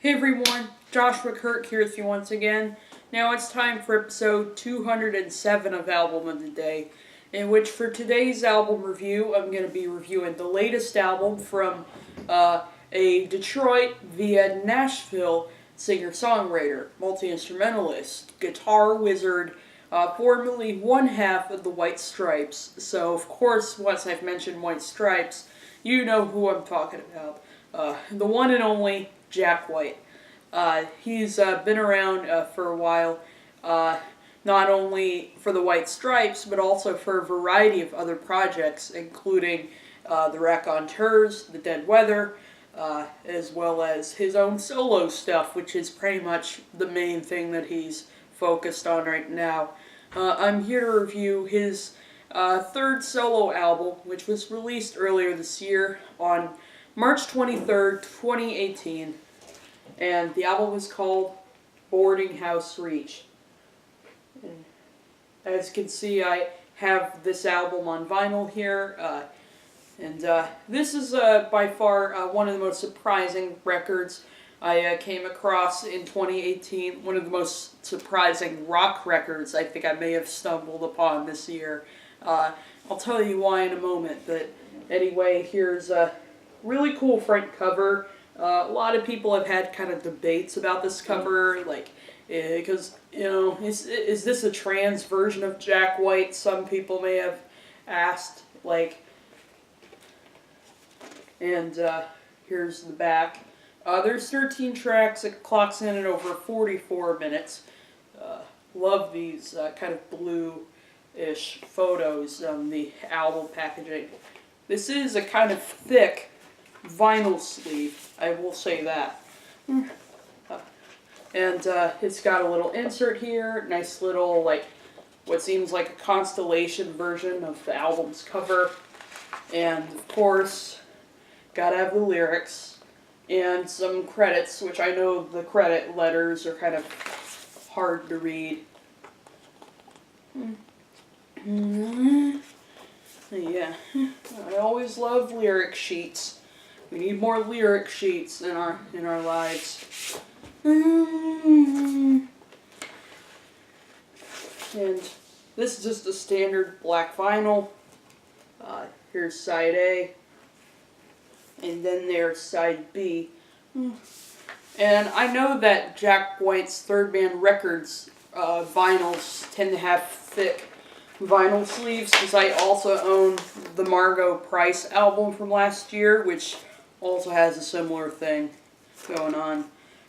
Hey everyone, Joshua Kirk here with you once again. Now it's time for episode 207 of Album of the Day, in which for today's album review, I'm going to be reviewing the latest album from a Detroit via Nashville singer-songwriter, multi-instrumentalist, guitar wizard, formerly one half of the White Stripes. So of course, once I've mentioned White Stripes, you know who I'm talking about. The one and only Jack White. He's been around for a while, not only for the White Stripes, but also for a variety of other projects, including the Raconteurs, the Dead Weather, as well as his own solo stuff, which is pretty much the main thing that he's focused on right now. I'm here to review his third solo album, which was released earlier this year on March 23rd, 2018, and the album is called Boarding House Reach. And as you can see, I have this album on vinyl here, and this is by far one of the most surprising records I came across in 2018, one of the most surprising rock records I think I may have stumbled upon this year. I'll tell you why in a moment, but anyway, here's a really cool front cover. A lot of people have had kind of debates about this cover, like, because, you know, is this a trans version of Jack White? Some people may have asked, like, and here's the back. There's 13 tracks, it clocks in at over 44 minutes. Love these kind of blue-ish photos on the album packaging. This is a kind of thick vinyl sleeve, I will say that. And it's got a little insert here, nice little, like, what seems like a constellation version of the album's cover. And, of course, gotta have the lyrics and some credits, which I know the credit letters are kind of hard to read. Yeah, I always love lyric sheets. We need more lyric sheets in our lives. And this is just a standard black vinyl. Here's side A. And then there's side B. And I know that Jack White's Third Man Records vinyls tend to have thick vinyl sleeves, because I also own the Margot Price album from last year, which also has a similar thing going on.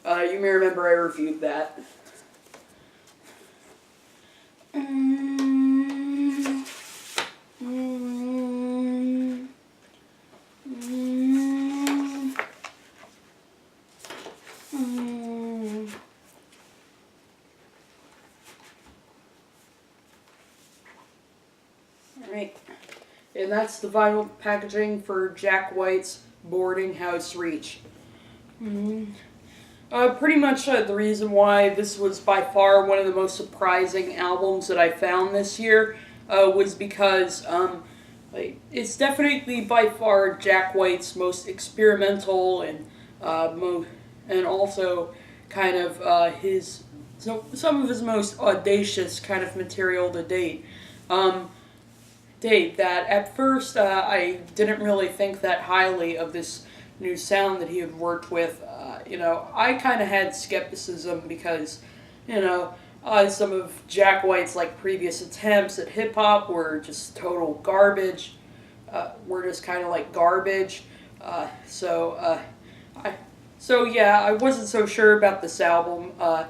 You may remember I reviewed that. Alright, and that's the vinyl packaging for Jack White's Boarding House Reach. Pretty much the reason why this was by far one of the most surprising albums that I found this year was because it's definitely by far Jack White's most experimental and also kind of some of his most audacious kind of material to date. That at first I didn't really think that highly of this new sound that he had worked with. I kind of had skepticism because, some of Jack White's previous attempts at hip hop were just total garbage. Were just kind of like garbage. So yeah, I wasn't so sure about this album. I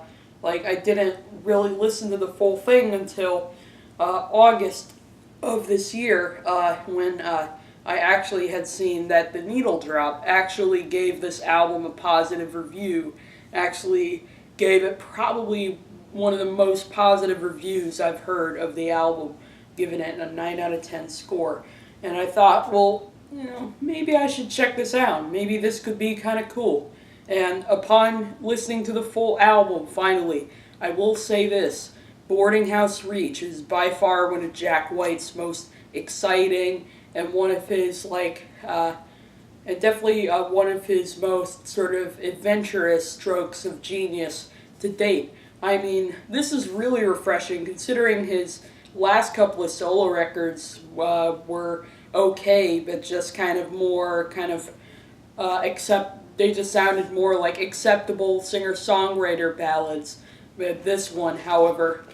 didn't really listen to the full thing until August of this year, when I actually had seen that The Needle Drop actually gave this album a positive review, actually gave it probably one of the most positive reviews I've heard of the album, giving it a 9 out of 10 score. And I thought, well, maybe I should check this out. Maybe this could be kind of cool. And upon listening to the full album, finally, I will say this. Boarding House Reach is by far one of Jack White's most exciting and one of his and definitely one of his most sort of adventurous strokes of genius to date. I mean, this is really refreshing considering his last couple of solo records were okay, but just kind of more kind of they just sounded more like acceptable singer-songwriter ballads. But this one, however,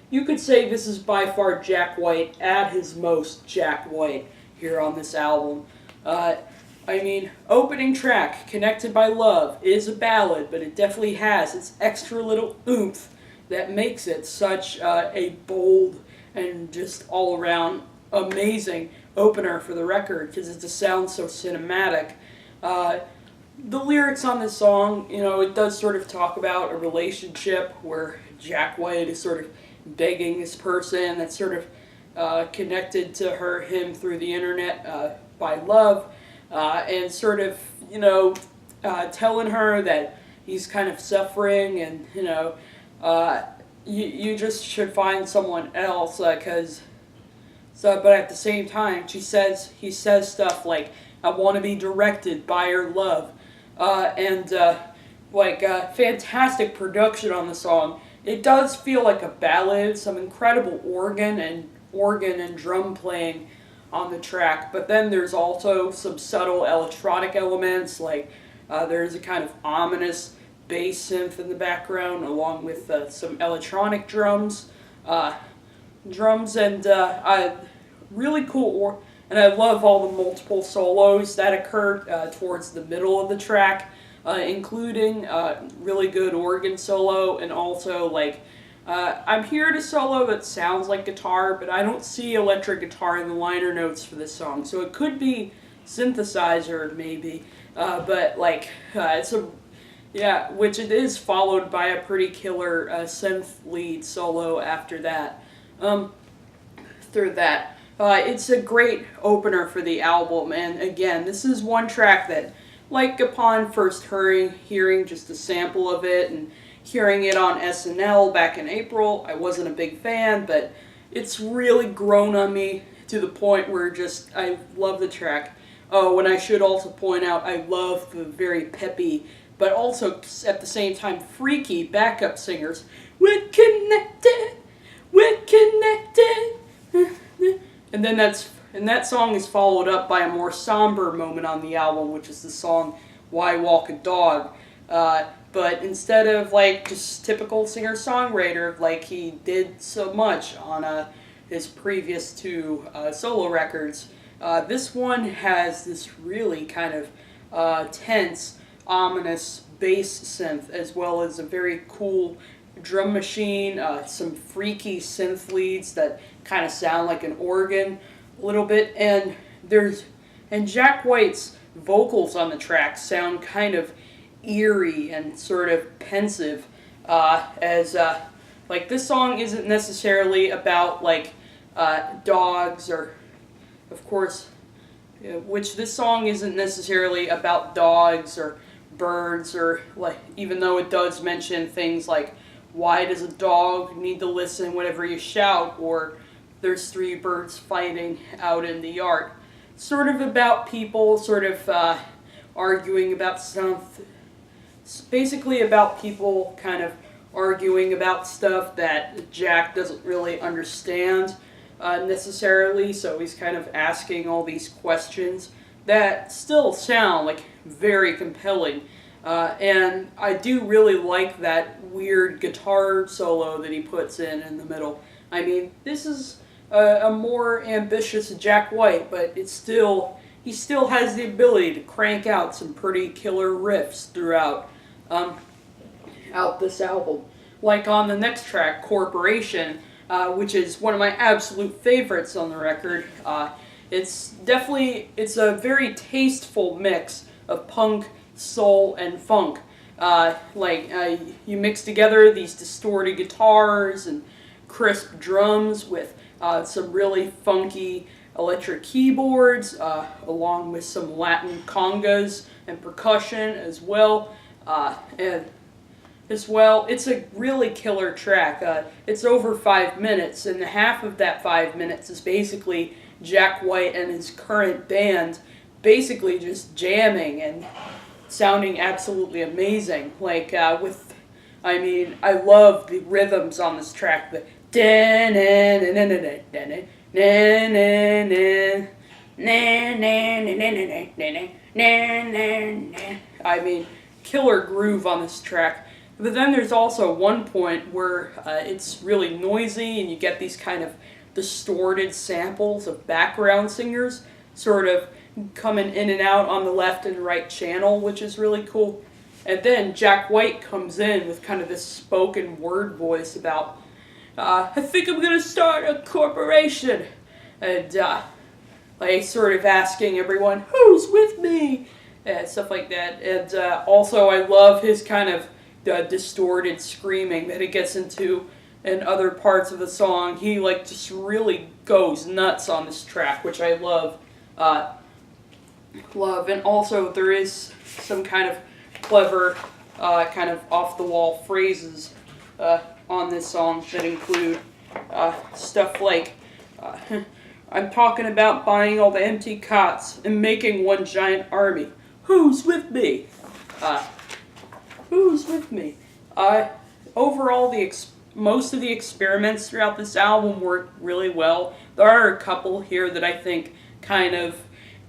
you could say this is by far Jack White at his most Jack White here on this album. I mean, opening track, Connected by Love, is a ballad, but it definitely has its extra little oomph that makes it such a bold and just all-around amazing opener for the record, because it just sounds so cinematic. The lyrics on this song, it does sort of talk about a relationship where Jack White is sort of begging this person that's sort of connected to him through the internet by love, and sort of, telling her that he's kind of suffering, and, you just should find someone else, but at the same time, he says stuff like, I want to be directed by your love, and fantastic production on the song. It does feel like a ballad, some incredible organ and drum playing on the track, but then there's also some subtle electronic elements, like there's a kind of ominous bass synth in the background, along with some electronic drums, and really cool. And I love all the multiple solos that occur towards the middle of the track, including really good organ solo, and also I'm hearing a solo that sounds like guitar, but I don't see electric guitar in the liner notes for this song, so it could be synthesizer maybe, but which it is followed by a pretty killer synth lead solo after that. It's a great opener for the album, and again, this is one track that, upon first hearing just a sample of it and hearing it on SNL back in April, I wasn't a big fan, but it's really grown on me to the point where I love the track. Oh, and I should also point out, I love the very peppy, but also at the same time freaky backup singers. We're connected, and then that song is followed up by a more somber moment on the album, which is the song Why Walk a Dog. But instead of just typical singer-songwriter like he did so much on his previous two solo records, this one has this really kind of tense, ominous bass synth, as well as a very cool drum machine, some freaky synth leads that kind of sound like an organ a little bit, and Jack White's vocals on the track sound kind of eerie and sort of pensive, this song isn't necessarily about dogs, or of course, this song isn't necessarily about dogs or birds, or even though it does mention things like, why does a dog need to listen whenever you shout, or there's three birds fighting out in the yard. Sort of about people arguing about something. Basically about people kind of arguing about stuff that Jack doesn't really understand necessarily, so he's kind of asking all these questions that still sound very compelling. And I do really like that weird guitar solo that he puts in the middle. I mean, this is a more ambitious Jack White, but he still has the ability to crank out some pretty killer riffs throughout this album. Like on the next track, Corporation, which is one of my absolute favorites on the record. It's a very tasteful mix of punk, soul, and funk. You mix together these distorted guitars and crisp drums with some really funky electric keyboards, along with some Latin congas and percussion as well. It's a really killer track. It's over 5 minutes, and half of that 5 minutes is basically Jack White and his current band basically just jamming and sounding absolutely amazing. Like I love the rhythms on this track. The I mean, killer groove on this track. But then there's also one point where it's really noisy and you get these kind of distorted samples of background singers sort of coming in and out on the left and right channel, which is really cool. And then Jack White comes in with kind of this spoken word voice about, I think I'm going to start a corporation. And like sort of asking everyone, who's with me? And stuff like that. And also I love his kind of distorted screaming that it gets into in other parts of the song. He like just really goes nuts on this track, which I love. And also there is some kind of clever, kind of off-the-wall phrases on this song that include stuff like, I'm talking about buying all the empty cots and making one giant army. Who's with me? Who's with me? Overall, most of the experiments throughout this album work really well. There are a couple here that I think kind of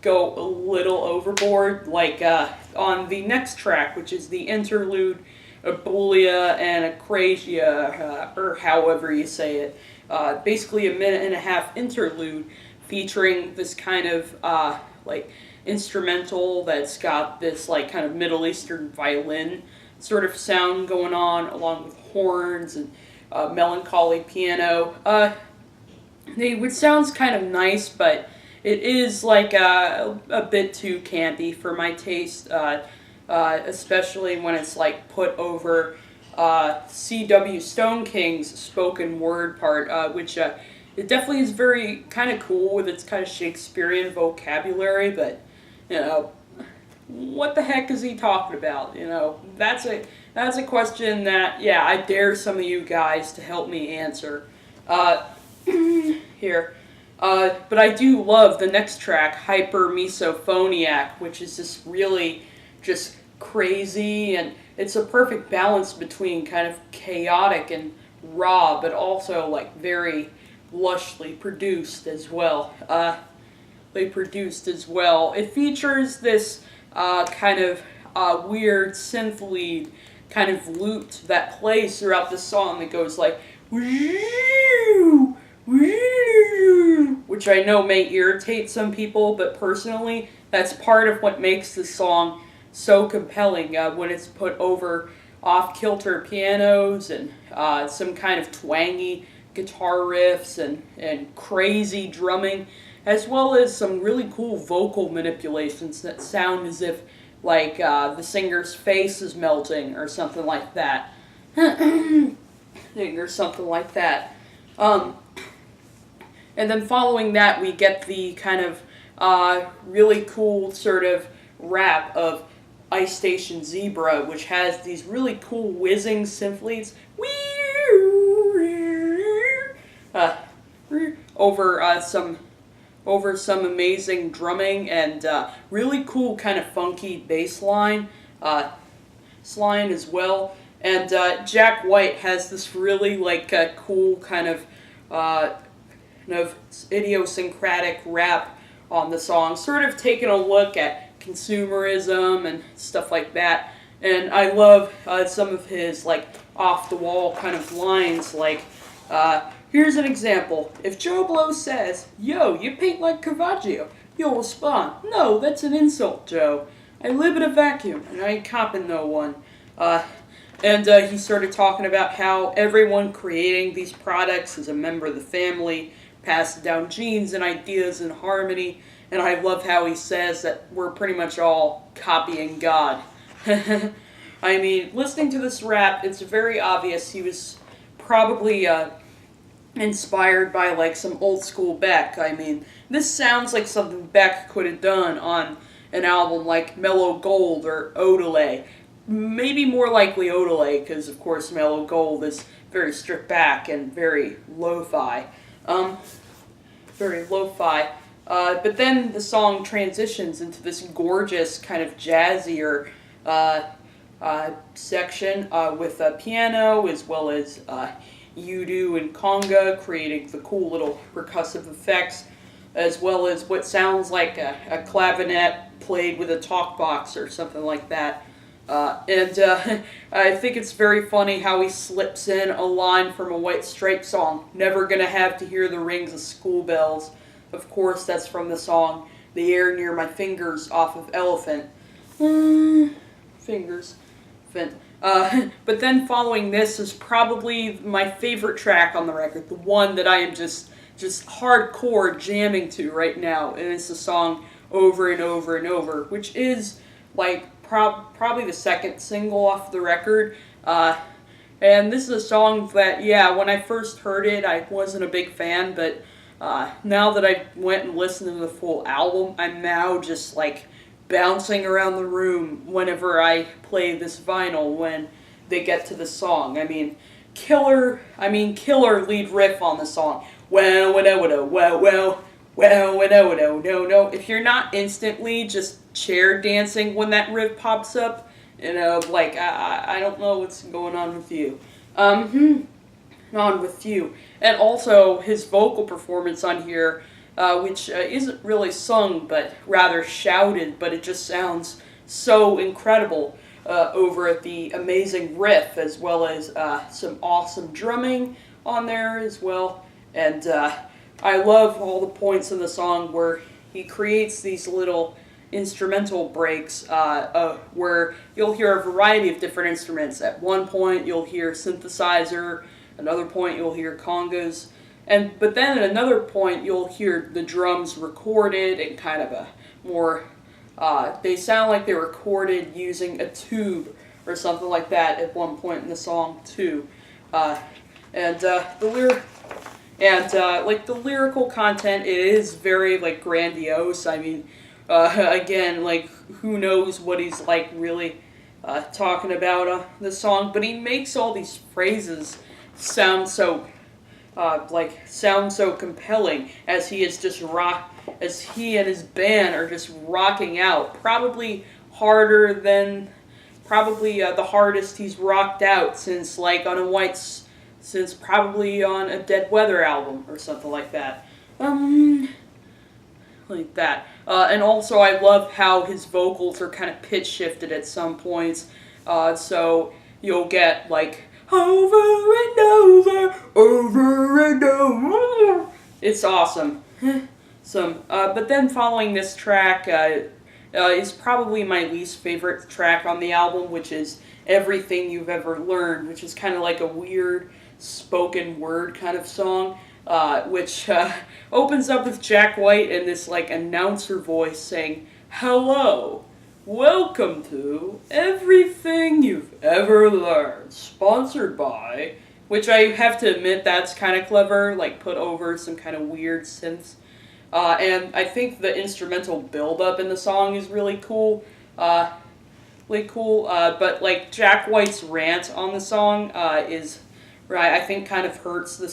go a little overboard, like on the next track, which is the interlude, Abulia and Acrasia, or however you say it. Basically a 1.5-minute interlude featuring this kind of like instrumental that's got this like kind of Middle Eastern violin sort of sound going on, along with horns and melancholy piano. It sounds kind of nice, but it is like a bit too campy for my taste, especially when it's like put over C.W. Stone King's spoken word part, which it definitely is very kind of cool with its kind of Shakespearean vocabulary, but you know, what the heck is he talking about? You know, that's a question that, yeah, I dare some of you guys to help me answer here. But I do love the next track, Hypermisophoniac, which is this really just crazy, and it's a perfect balance between kind of chaotic and raw, but also like very lushly produced as well. It features this kind of weird synth lead kind of lute that plays throughout the song that goes like, which I know may irritate some people, but personally, that's part of what makes this song so compelling when it's put over off-kilter pianos and some kind of twangy guitar riffs and crazy drumming, as well as some really cool vocal manipulations that sound as if like the singer's face is melting or something like that. Or something like that. And then following that, we get the kind of really cool sort of rap of Ice Station Zebra, which has these really cool whizzing synth leads over some amazing drumming and really cool kind of funky bass line as well. And Jack White has this really like cool kind of idiosyncratic rap on the song, sort of taking a look at consumerism and stuff like that. And I love some of his like off-the-wall kind of lines, like here's an example. If Joe Blow says, "Yo, you paint like Caravaggio," you'll respond, "No, that's an insult, Joe. I live in a vacuum and I ain't copping no one." And he started talking about how everyone creating these products is a member of the family, passed down genes and ideas in harmony, and I love how he says that we're pretty much all copying God. I mean, listening to this rap, it's very obvious he was probably inspired by like some old school Beck. I mean, this sounds like something Beck could have done on an album like Mellow Gold or Odelay. Maybe more likely Odelay, because of course Mellow Gold is very stripped back and very lo-fi. But then the song transitions into this gorgeous kind of jazzier section with a piano as well as udu and conga, creating the cool little percussive effects, as well as what sounds like a clavinet played with a talk box or something like that. I think it's very funny how he slips in a line from a White Stripes song, "Never gonna have to hear the rings of school bells." Of course, that's from the song "The Air Near My Fingers" off of Elephant. Fingers. But then following this is probably my favorite track on the record, the one that I am just hardcore jamming to right now, and it's the song "Over and Over and Over," which is like probably the second single off the record. And this is a song that, yeah, when I first heard it, I wasn't a big fan, but now that I went and listened to the full album, I'm now just like bouncing around the room whenever I play this vinyl when they get to the song. I mean, killer lead riff on the song. Well, no. If you're not instantly just chair dancing when that riff pops up, you know, like, I don't know what's going on with you. On with you. And also, his vocal performance on here, which isn't really sung, but rather shouted, but it just sounds so incredible over at the amazing riff, as well as some awesome drumming on there as well. And I love all the points in the song where he creates these little instrumental breaks where you'll hear a variety of different instruments. At one point you'll hear synthesizer, another point you'll hear congas, but then at another point you'll hear the drums recorded in kind of a more, they sound like they were recorded using a tube or something like that at one point in the song too. Like the lyrical content, it is very like grandiose. I mean, again, like who knows what he's like really talking about the song, but he makes all these phrases sound so compelling as he is just as he and his band are just rocking out, probably the hardest he's rocked out since probably on a Dead Weather album or something like that. And also I love how his vocals are kind of pitch shifted at some points, so you'll get like over and over. It's awesome. But then following this track is probably my least favorite track on the album, which is "Everything You've Ever Learned," which is kind of like a weird spoken word kind of song, which opens up with Jack White in this like announcer voice saying, "Hello, welcome to Everything You've Ever Learned, sponsored by," which I have to admit that's kind of clever, like put over some kind of weird synths. And I think the instrumental build-up in the song is really cool. But like Jack White's rant on the song is, right, I think kind of hurts the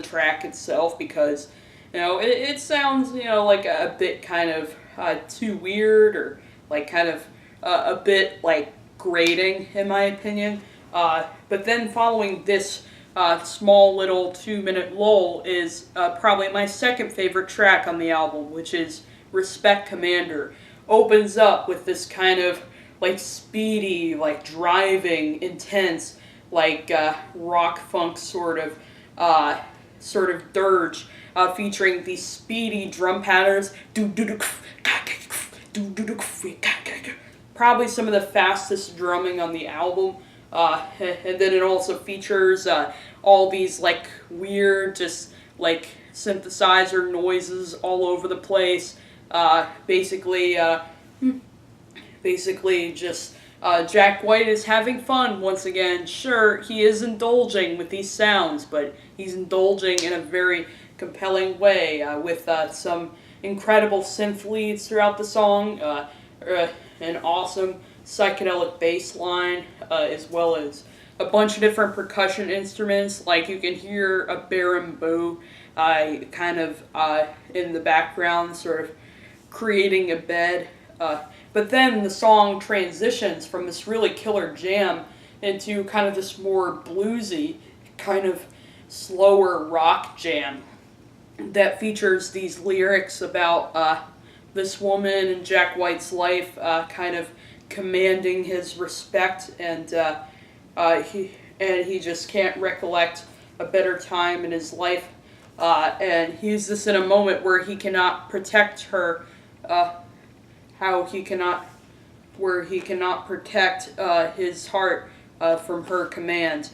track itself, because, you know, it sounds, you know, like a bit kind of too weird, or like kind of a bit like grating in my opinion. But then following this small little 2-minute lull is probably my second favorite track on the album, which is "Respect Commander." Opens up with this kind of like speedy, like driving, intense, like rock funk sort of dirge, featuring these speedy drum patterns. Probably some of the fastest drumming on the album. And then it also features all these like weird, just like synthesizer noises all over the place. Basically just Jack White is having fun once again. Sure, he is indulging with these sounds, but he's indulging in a very compelling way with some incredible synth leads throughout the song, an awesome psychedelic bass line, as well as a bunch of different percussion instruments. Like you can hear a berimbau kind of in the background, sort of creating a bed. But then the song transitions from this really killer jam into kind of this more bluesy, kind of slower rock jam that features these lyrics about this woman in Jack White's life kind of commanding his respect, and he just can't recollect a better time in his life, and he's this in a moment where he cannot protect her, where he cannot protect his heart from her command.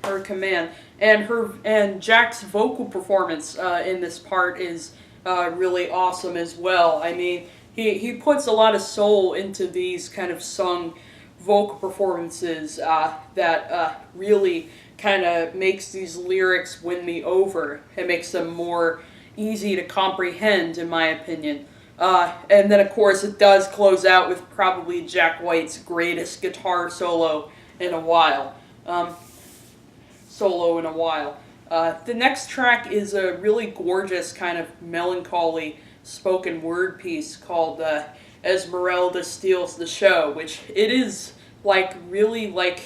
Her command, and Jack's vocal performance in this part is really awesome as well. I mean, he puts a lot of soul into these kind of sung vocal performances that really kind of makes these lyrics win me over. It makes them more easy to comprehend, in my opinion. And then, of course, it does close out with probably Jack White's greatest guitar solo in a while. The next track is a really gorgeous kind of melancholy spoken word piece called Esmeralda Steals the Show, which it is like really like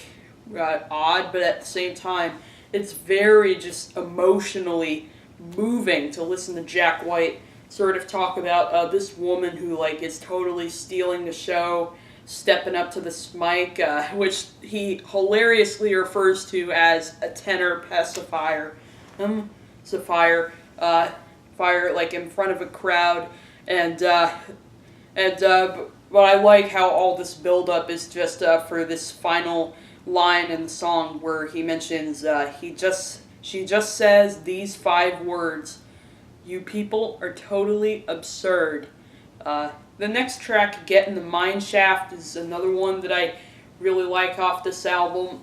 odd, but at the same time it's very just emotionally moving to listen to Jack White sort of talk about this woman who like is totally stealing the show, stepping up to this mic, which he hilariously refers to as a tenor pacifier. Fire like in front of a crowd, but I like how all this buildup is just for this final line in the song where he mentions she just says these 5 words: "You people are totally absurd." The next track, "Get in the Mine Shaft," is another one that I really like off this album.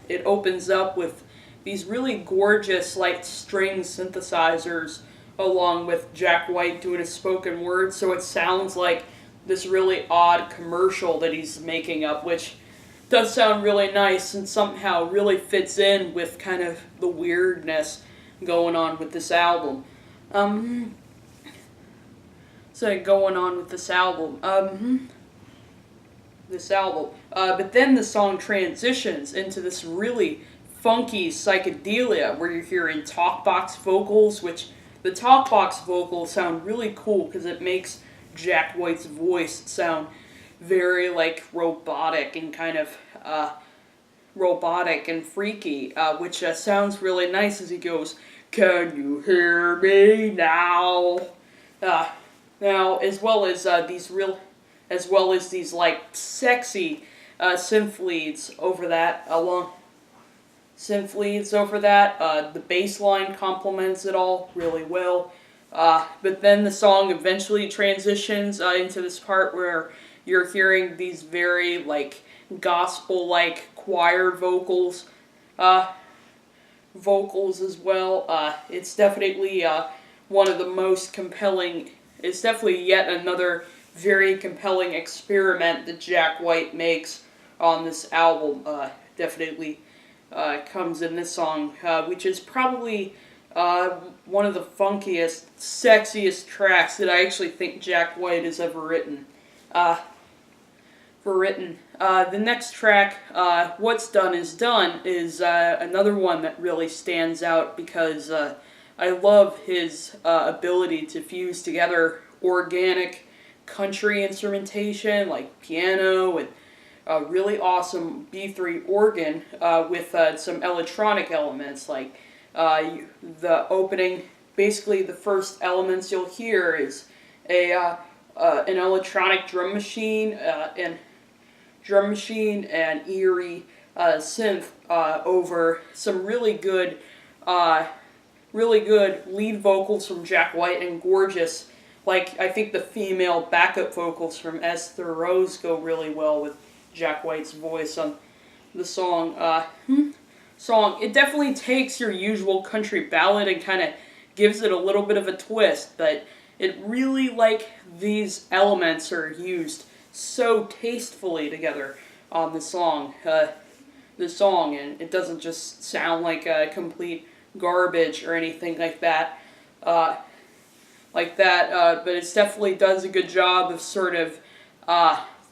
It opens up with these really gorgeous like string synthesizers along with Jack White doing a spoken word, so it sounds like this really odd commercial that he's making up, which does sound really nice and somehow really fits in with kind of the weirdness going on with this album. But then the song transitions into this really funky psychedelia where you're hearing talk box vocals, which the talk box vocals sound really cool because it makes Jack White's voice sound very like robotic and kind of robotic and freaky, which sounds really nice as he goes, "Can you hear me now?" Now, as well as these like sexy synth leads over that, the bass line complements it all really well. But then the song eventually transitions into this part where you're hearing these very like gospel-like choir vocals as well. It's definitely one of the most compelling. It's definitely yet another very compelling experiment that Jack White makes on this album. Definitely comes in this song, which is probably one of the funkiest, sexiest tracks that I actually think Jack White has ever written. The next track, "What's Done Is Done," is another one that really stands out because I love his ability to fuse together organic country instrumentation like piano and a really awesome B3 organ with some electronic elements like the opening. Basically, the first elements you'll hear is an electronic drum machine and eerie synth over some really good lead vocals from Jack White and gorgeous. Like, I think the female backup vocals from Esther Rose go really well with Jack White's voice on the song. It definitely takes your usual country ballad and kind of gives it a little bit of a twist, but it really, like, these elements are used so tastefully together. on the song. And it doesn't just sound like complete garbage or anything like that. But it definitely does a good job of sort of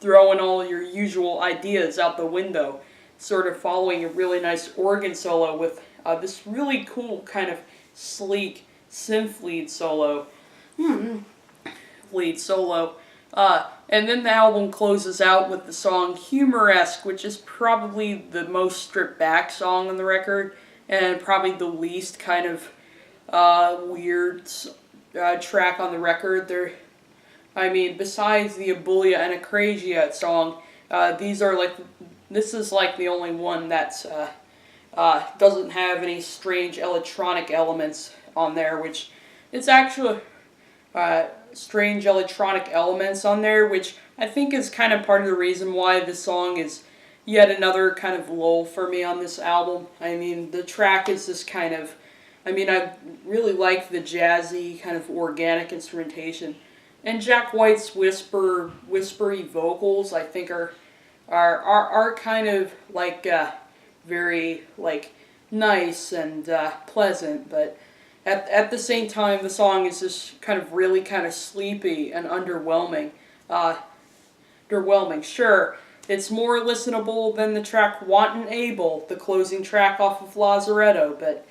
throwing all your usual ideas out the window, sort of following a really nice organ solo with this really cool kind of sleek synth lead solo. And then the album closes out with the song Humoresque, which is probably the most stripped back song on the record, and probably the least kind of weird track on the record. Besides the Abulia and Acrasia song, this is like the only one that's doesn't have any strange electronic elements on there, which it's actually strange electronic elements on there, which I think is kind of part of the reason why this song is yet another kind of lull for me on this album. The track is this kind of, I really like the jazzy kind of organic instrumentation, and Jack White's whispery vocals I think are kind of like very like nice and pleasant, but at the same time the song is just kind of really kind of sleepy and underwhelming. Sure, it's more listenable than the track Wanton Able, the closing track off of Lazaretto, but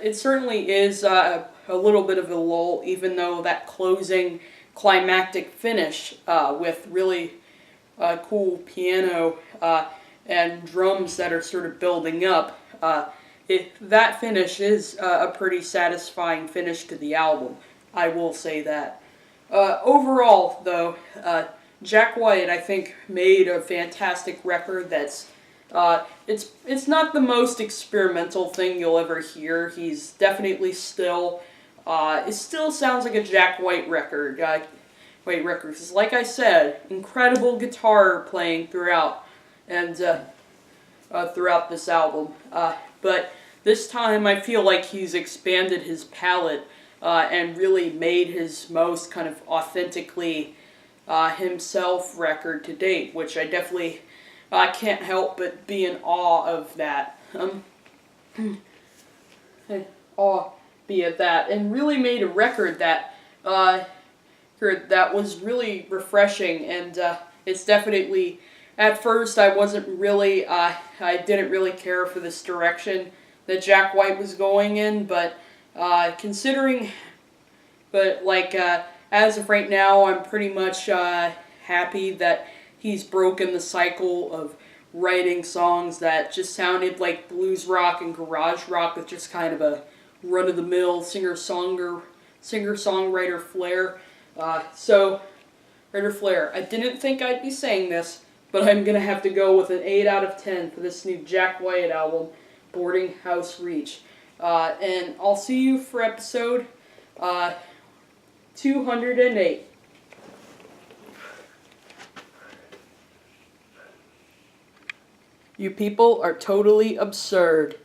it certainly is a little bit of a lull, even though that closing climactic finish with really cool piano and drums that are sort of building up, that finish is a pretty satisfying finish to the album. I will say that. Overall, though, Jack White, I think, made a fantastic record that's it's not the most experimental thing you'll ever hear. He's definitely still it still sounds like a Jack White record. White records, like I said, incredible guitar playing throughout and throughout this album. But this time, I feel like he's expanded his palette and really made his most kind of authentically himself record to date, which I definitely can't help but be in awe of that. And really made a record that was really refreshing, and it's definitely, at first I wasn't really, I didn't really care for this direction that Jack White was going in, but as of right now, I'm pretty much happy that he's broken the cycle of writing songs that just sounded like blues rock and garage rock with just kind of a run-of-the-mill singer-songwriter flair. Writer flair. I didn't think I'd be saying this, but I'm going to have to go with an 8 out of 10 for this new Jack White album, Boarding House Reach. And I'll see you for episode 208. You people are totally absurd.